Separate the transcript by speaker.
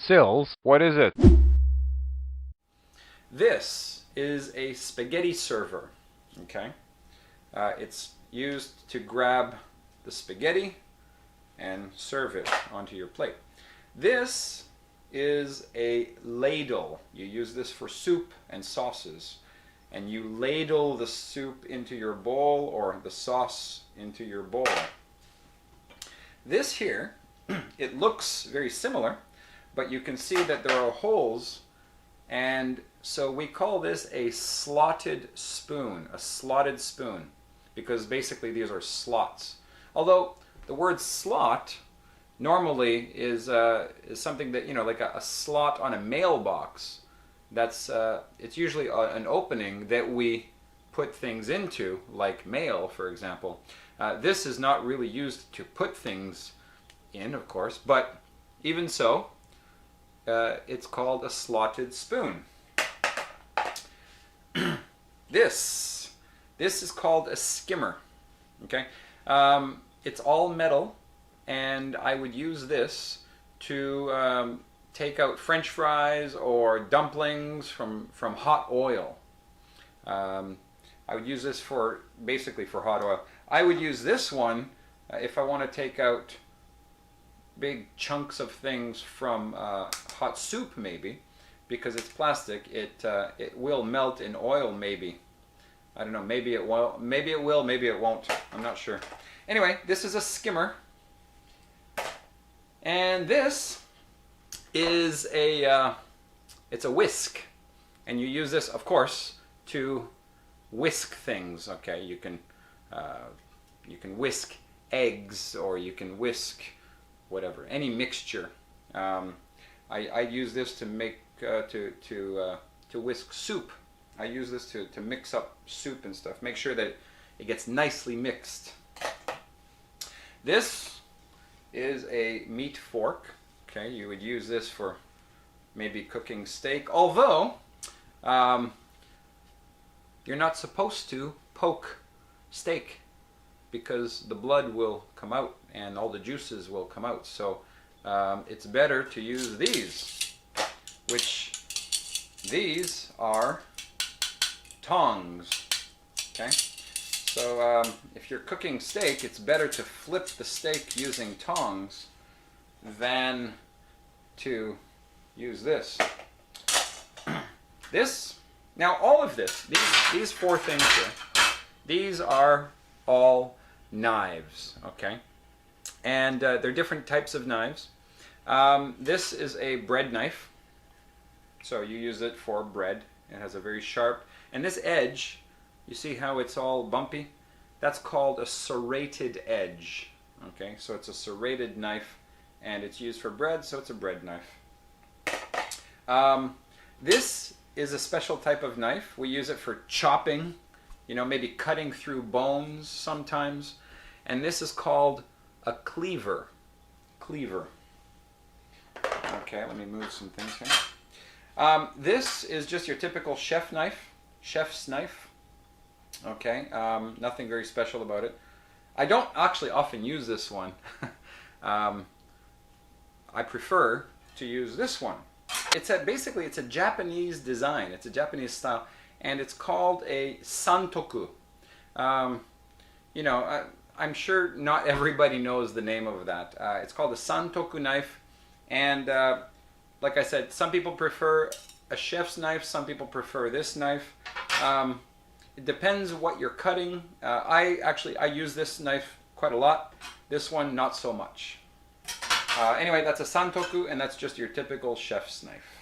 Speaker 1: Utensils? What is it?
Speaker 2: This is a spaghetti server, okay? It's used to grab the spaghetti and serve it onto your plate. This is a ladle. You use this for soup and sauces. And you ladle the soup into your bowl or the sauce into your bowl. This here, it looks very similar, but you can see that there are holes, and so we call this a slotted spoon, because basically these are slots. Although the word slot normally is something that, you know, like a slot on a mailbox. That's it's usually an opening that we put things into, like mail, for example. This is not really used to put things in, of course, but even so, it's called a slotted spoon. This is called a skimmer. Okay, it's all metal, and I would use this to take out French fries or dumplings from hot oil. I would use this basically for hot oil. I would use this one if I want to take out big chunks of things from hot soup, maybe, because it's plastic. It will melt in oil, maybe. I don't know. Maybe it will. Maybe it won't. I'm not sure. Anyway, this is a skimmer, and this is it's a whisk, and you use this, of course, to whisk things. Okay, you can whisk eggs, or you can whisk whatever, any mixture. I use this to make to whisk soup. I use this to mix up soup and stuff. Make sure that it gets nicely mixed. This is a meat fork. Okay, you would use this for maybe cooking steak, although you're not supposed to poke steak because the blood will come out and all the juices will come out. So it's better to use these, which these are tongs. Okay, so if you're cooking steak, it's better to flip the steak using tongs than to use this. Now all of this, these four things here, these are all knives, okay? And they're different types of knives. This is a bread knife, so you use it for bread. It has a very sharp, and this edge, you see how it's all bumpy? That's called a serrated edge, okay? So it's a serrated knife, and it's used for bread, so it's a bread knife. This is a special type of knife. We use it for chopping, you know, maybe cutting through bones sometimes. And this is called a cleaver. Cleaver. Okay, let me move some things here. This is just your typical chef's knife. Okay, nothing very special about it. I don't actually often use this one. I prefer to use this one. Basically it's a Japanese design. It's a Japanese style, and it's called a Santoku. You know, I'm sure not everybody knows the name of that. It's called a Santoku knife, and like I said, some people prefer a chef's knife, some people prefer this knife. It depends what you're cutting. I use this knife quite a lot. This one, not so much. Anyway, that's a Santoku, and that's just your typical chef's knife.